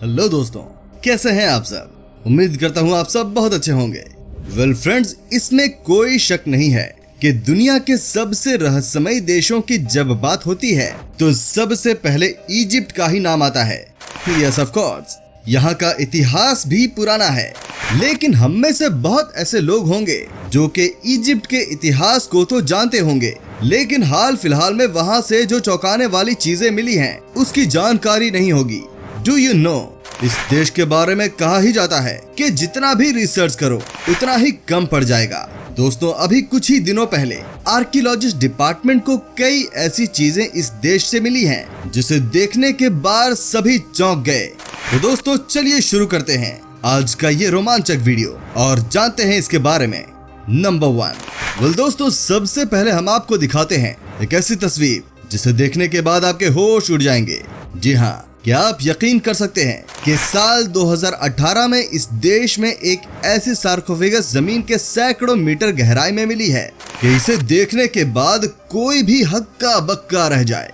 Hello दोस्तों, कैसे हैं आप सब। उम्मीद करता हूँ आप सब बहुत अच्छे होंगे। वेल फ्रेंड्स, इसमें कोई शक नहीं है कि दुनिया के सबसे रहस्यमयी देशों की जब बात होती है तो सबसे पहले इजिप्ट का ही नाम आता है। यस ऑफ कोर्स, यहाँ का इतिहास भी पुराना है, लेकिन हम में से बहुत ऐसे लोग होंगे जो कि इजिप्ट के इतिहास को तो जानते होंगे, लेकिन हाल फिलहाल में वहाँ से जो चौंकाने वाली चीजें मिली हैं उसकी जानकारी नहीं होगी। डू यू नो, इस देश के बारे में कहा ही जाता है कि जितना भी रिसर्च करो उतना ही कम पड़ जाएगा। दोस्तों, अभी कुछ ही दिनों पहले आर्कियोलॉजिस्ट डिपार्टमेंट को कई ऐसी चीजें इस देश से मिली हैं जिसे देखने के बाद सभी चौंक गए। तो दोस्तों, चलिए शुरू करते हैं आज का ये रोमांचक वीडियो और जानते हैं इसके बारे में। नंबर 1। वेल दोस्तों, सबसे पहले हम आपको दिखाते हैं एक ऐसी तस्वीर जिसे देखने के बाद आपके होश उड़ जाएंगे। जी हाँ, क्या आप यकीन कर सकते हैं कि साल 2018 में इस देश में एक ऐसी सार्कोफेगस जमीन के सैकड़ों मीटर गहराई में मिली है कि इसे देखने के बाद कोई भी हक्का बक्का रह जाए।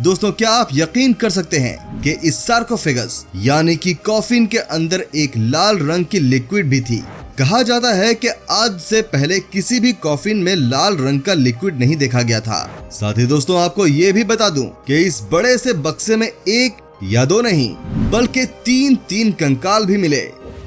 दोस्तों, क्या आप यकीन कर सकते हैं कि इस सार्कोफेगस यानी कि कॉफिन के अंदर एक लाल रंग की लिक्विड भी थी। कहा जाता है कि आज से पहले किसी भी कॉफिन में लाल रंग का लिक्विड नहीं देखा गया था। साथ ही दोस्तों, आपको ये भी बता दूं कि इस बड़े से बक्से में एक या दो नहीं बल्कि तीन कंकाल भी मिले।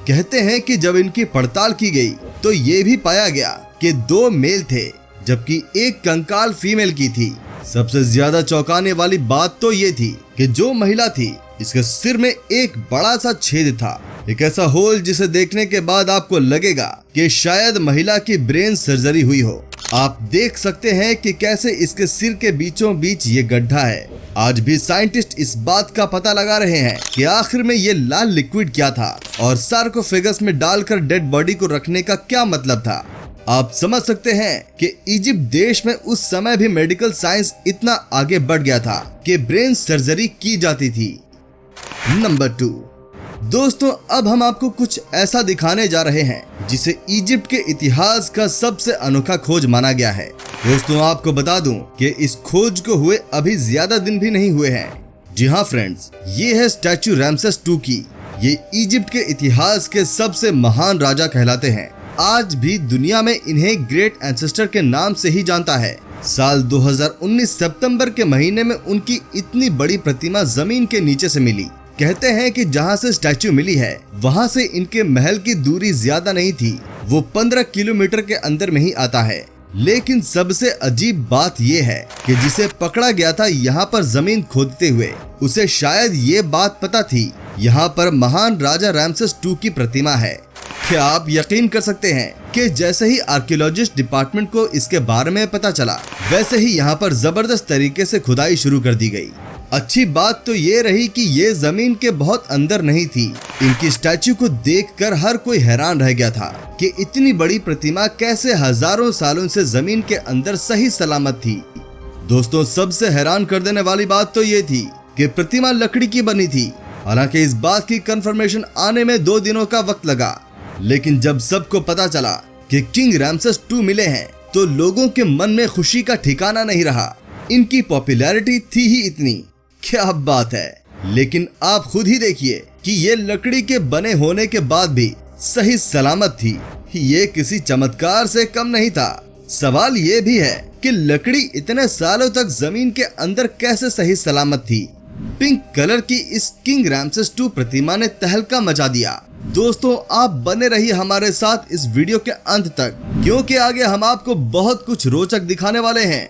कहते हैं कि जब इनकी पड़ताल की गई तो ये भी पाया गया कि 2 मेल थे जबकि एक कंकाल फीमेल की थी। सबसे ज्यादा चौंकाने वाली बात तो ये थी कि जो महिला थी इसके सिर में एक बड़ा सा छेद था, एक ऐसा होल जिसे देखने के बाद आपको लगेगा कि शायद महिला की ब्रेन सर्जरी हुई हो। आप देख सकते हैं कि कैसे इसके सिर के बीचों बीच ये गड्ढा है। आज भी साइंटिस्ट इस बात का पता लगा रहे हैं कि आखिर में ये लाल लिक्विड क्या था और सार्कोफेगस में डालकर डेड बॉडी को रखने का क्या मतलब था। आप समझ सकते हैं कि इजिप्ट देश में उस समय भी मेडिकल साइंस इतना आगे बढ़ गया था कि ब्रेन सर्जरी की जाती थी। नंबर 2। दोस्तों, अब हम आपको कुछ ऐसा दिखाने जा रहे हैं जिसे इजिप्ट के इतिहास का सबसे अनोखा खोज माना गया है। दोस्तों, आपको बता दूं कि इस खोज को हुए अभी ज्यादा दिन भी नहीं हुए हैं। जी हाँ फ्रेंड्स, ये है स्टैचू रैमसेस II की। ये इजिप्ट के इतिहास के सबसे महान राजा कहलाते हैं। आज भी दुनिया में इन्हें ग्रेट एंसेस्टर के नाम से ही जानता है। साल 2019 सितंबर के महीने में उनकी इतनी बड़ी प्रतिमा जमीन के नीचे से मिली। कहते हैं कि जहां से स्टैचू मिली है वहां से इनके महल की दूरी ज्यादा नहीं थी, वो 15 किलोमीटर के अंदर में ही आता है। लेकिन सबसे अजीब बात यह है कि जिसे पकड़ा गया था यहाँ पर जमीन खोदते हुए, उसे शायद ये बात पता थी यहाँ पर महान राजा रैमसेस II की प्रतिमा है। क्या आप यकीन कर सकते हैं कि जैसे ही आर्कियोलॉजिस्ट डिपार्टमेंट को इसके बारे में पता चला, वैसे ही यहाँ पर जबरदस्त तरीके से खुदाई शुरू कर दी गई। अच्छी बात तो ये रही कि ये जमीन के बहुत अंदर नहीं थी। इनकी स्टैचू को देखकर हर कोई हैरान रह गया था कि इतनी बड़ी प्रतिमा कैसे हजारों सालों से जमीन के अंदर सही सलामत थी। दोस्तों, सबसे हैरान कर देने वाली बात तो ये थी कि प्रतिमा लकड़ी की बनी थी। हालांकि इस बात की कंफर्मेशन आने में 2 दिनों का वक्त लगा, लेकिन जब सबको पता चला कि किंग रैमसेस II मिले हैं तो लोगों के मन में खुशी का ठिकाना नहीं रहा। इनकी पॉपुलैरिटी थी ही इतनी, क्या बात है। लेकिन आप खुद ही देखिए कि ये लकड़ी के बने होने के बाद भी सही सलामत थी। ये किसी चमत्कार से कम नहीं था। सवाल ये भी है कि लकड़ी इतने सालों तक जमीन के अंदर कैसे सही सलामत थी। पिंक कलर की इस किंग रैमसेस II प्रतिमा ने तहलका मचा दिया। दोस्तों, आप बने रहिए हमारे साथ इस वीडियो के अंत तक, क्योंकि आगे हम आपको बहुत कुछ रोचक दिखाने वाले हैं।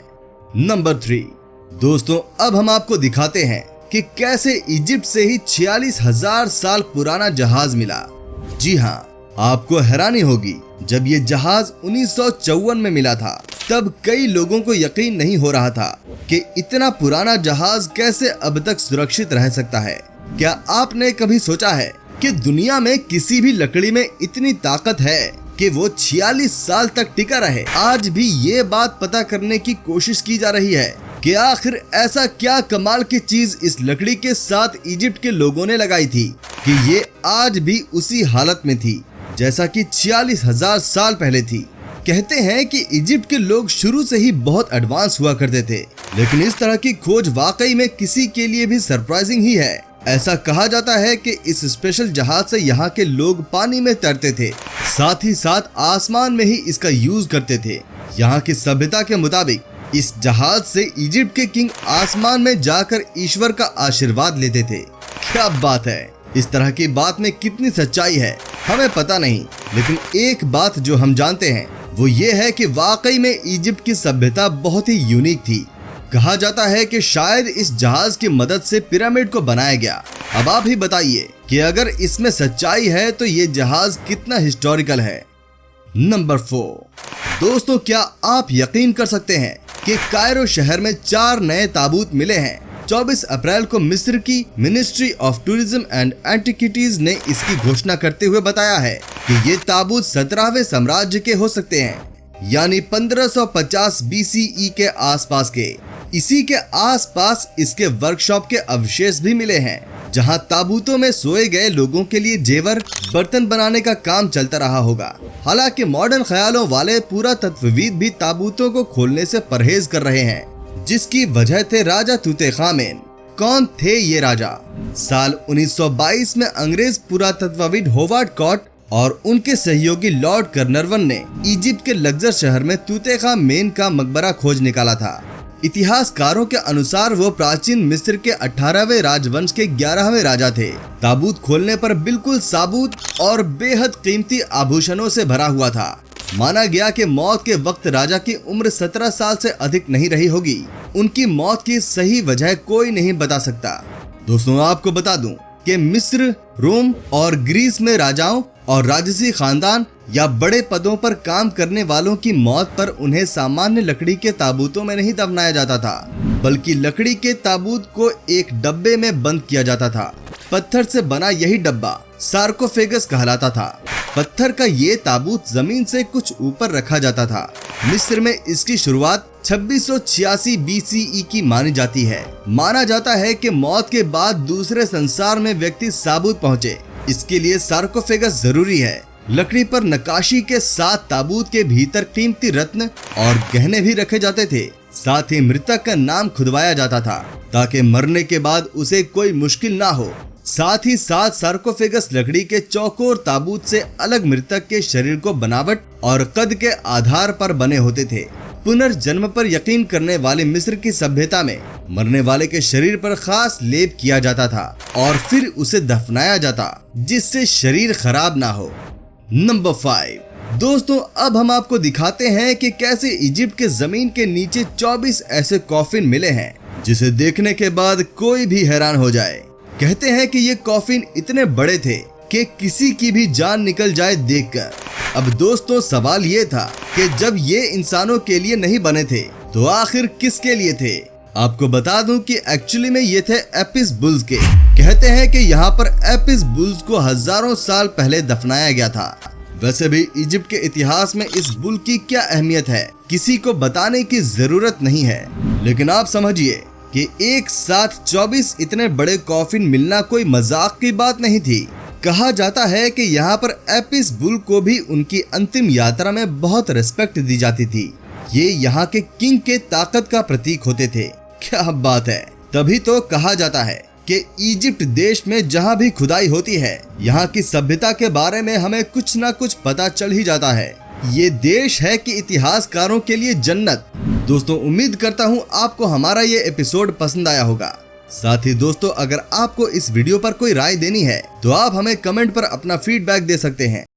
नंबर 3। दोस्तों, अब हम आपको दिखाते हैं कि कैसे इजिप्ट से ही 46,000 साल पुराना जहाज मिला। जी हाँ, आपको हैरानी होगी, जब ये जहाज 1954 में मिला था तब कई लोगों को यकीन नहीं हो रहा था कि इतना पुराना जहाज कैसे अब तक सुरक्षित रह सकता है। क्या आपने कभी सोचा है कि दुनिया में किसी भी लकड़ी में इतनी ताकत है कि वो 46 साल तक टिका रहे? आज भी ये बात पता करने की कोशिश की जा रही है कि आखिर ऐसा क्या कमाल की चीज इस लकड़ी के साथ इजिप्ट के लोगों ने लगाई थी कि ये आज भी उसी हालत में थी जैसा कि 46,000 साल पहले थी। कहते हैं कि इजिप्ट के लोग शुरू से ही बहुत एडवांस हुआ करते थे, लेकिन इस तरह की खोज वाकई में किसी के लिए भी सरप्राइजिंग ही है। ऐसा कहा जाता है कि इस स्पेशल जहाज से यहाँ के लोग पानी में तैरते थे, साथ ही साथ आसमान में ही इसका यूज करते थे। यहाँ की सभ्यता के मुताबिक इस जहाज से इजिप्ट के किंग आसमान में जाकर ईश्वर का आशीर्वाद लेते थे। क्या बात है! इस तरह की बात में कितनी सच्चाई है हमें पता नहीं, लेकिन एक बात जो हम जानते हैं वो ये है कि वाकई में इजिप्ट की सभ्यता बहुत ही यूनिक थी। कहा जाता है कि शायद इस जहाज की मदद से पिरामिड को बनाया गया। अब आप ही बताइए कि अगर इसमें सच्चाई है तो ये जहाज कितना हिस्टोरिकल है। नंबर 4। दोस्तों, क्या आप यकीन कर सकते हैं कि कायरो शहर में 4 नए ताबूत मिले हैं। 24 अप्रैल को मिस्र की ministry of tourism and antiquities ने इसकी घोषणा करते हुए बताया है कि ये ताबूत 17वें साम्राज्य के हो सकते हैं, यानी 1550 BCE के आसपास के। इसी के आसपास इसके वर्कशॉप के अवशेष भी मिले हैं, जहां ताबूतों में सोए गए लोगों के लिए जेवर बर्तन बनाने का काम चलता रहा होगा। हालांकि मॉडर्न ख्यालों वाले पुरातत्वविद भी ताबूतों को खोलने से परहेज कर रहे हैं, जिसकी वजह थे राजा तूतनखामेन। कौन थे ये राजा? साल 1922 में अंग्रेज पुरातत्वविद होवार्ड कॉट और उनके सहयोगी लॉर्ड कर्नरवन ने इजिप्ट के लक्जर शहर में तूतनखामेन का मकबरा खोज निकाला था। इतिहासकारों के अनुसार वो प्राचीन मिस्र के 18वें राजवंश के 11वें राजा थे। ताबूत खोलने पर बिल्कुल साबुत और बेहद कीमती आभूषणों से भरा हुआ था। माना गया कि मौत के वक्त राजा की उम्र 17 साल से अधिक नहीं रही होगी। उनकी मौत की सही वजह कोई नहीं बता सकता। दोस्तों, आपको बता दूं कि मिस्र, रोम और ग्रीस में राजाओं और राजसी खानदान या बड़े पदों पर काम करने वालों की मौत पर उन्हें सामान्य लकड़ी के ताबूतों में नहीं दफनाया जाता था, बल्कि लकड़ी के ताबूत को एक डब्बे में बंद किया जाता था। पत्थर से बना यही डब्बा सार्कोफेगस कहलाता था। पत्थर का ये ताबूत जमीन से कुछ ऊपर रखा जाता था। मिस्र में इसकी शुरुआत 2686 BCE की मानी जाती है। माना जाता है कि मौत के बाद दूसरे संसार में व्यक्ति साबुत पहुँचे, इसके लिए सार्कोफेगस जरूरी है। लकड़ी पर नक्काशी के साथ ताबूत के भीतर कीमती रत्न और गहने भी रखे जाते थे। साथ ही मृतक का नाम खुदवाया जाता था ताकि मरने के बाद उसे कोई मुश्किल ना हो। साथ ही साथ सार्कोफेगस लकड़ी के चौकोर ताबूत से अलग मृतक के शरीर को बनावट और कद के आधार पर बने होते थे। पुनर्जन्म पर यकीन करने वाले मिस्र की सभ्यता में मरने वाले के शरीर पर खास लेप किया जाता था और फिर उसे दफनाया जाता, जिससे शरीर खराब ना हो। नंबर 5। दोस्तों, अब हम आपको दिखाते हैं कि कैसे इजिप्ट के जमीन के नीचे 24 ऐसे कॉफिन मिले हैं जिसे देखने के बाद कोई भी हैरान हो जाए। कहते हैं कि ये कॉफिन इतने बड़े थे कि किसी की भी जान निकल जाए देखकर। अब दोस्तों, सवाल ये था कि जब ये इंसानों के लिए नहीं बने थे तो आखिर किसके लिए थे? आपको बता दूं कि एक्चुअली में ये थे एपिस बुल्स के। कहते हैं कि यहाँ पर एपिस बुल्स को हजारों साल पहले दफनाया गया था। वैसे भी इजिप्ट के इतिहास में इस बुल की क्या अहमियत है किसी को बताने की जरूरत नहीं है, लेकिन आप समझिए कि एक साथ 24 इतने बड़े कॉफिन मिलना कोई मजाक की बात नहीं थी। कहा जाता है कि यहाँ पर एपिस बुल को भी उनकी अंतिम यात्रा में बहुत रिस्पेक्ट दी जाती थी। ये यहाँ के किंग के ताकत का प्रतीक होते थे। क्या बात है! तभी तो कहा जाता है कि इजिप्ट देश में जहाँ भी खुदाई होती है, यहाँ की सभ्यता के बारे में हमें कुछ ना कुछ पता चल ही जाता है। ये देश है कि इतिहासकारों के लिए जन्नत। दोस्तों, उम्मीद करता हूँ आपको हमारा ये एपिसोड पसंद आया होगा। साथ ही दोस्तों, अगर आपको इस वीडियो पर कोई राय देनी है तो आप हमें कमेंट पर अपना फीडबैक दे सकते हैं।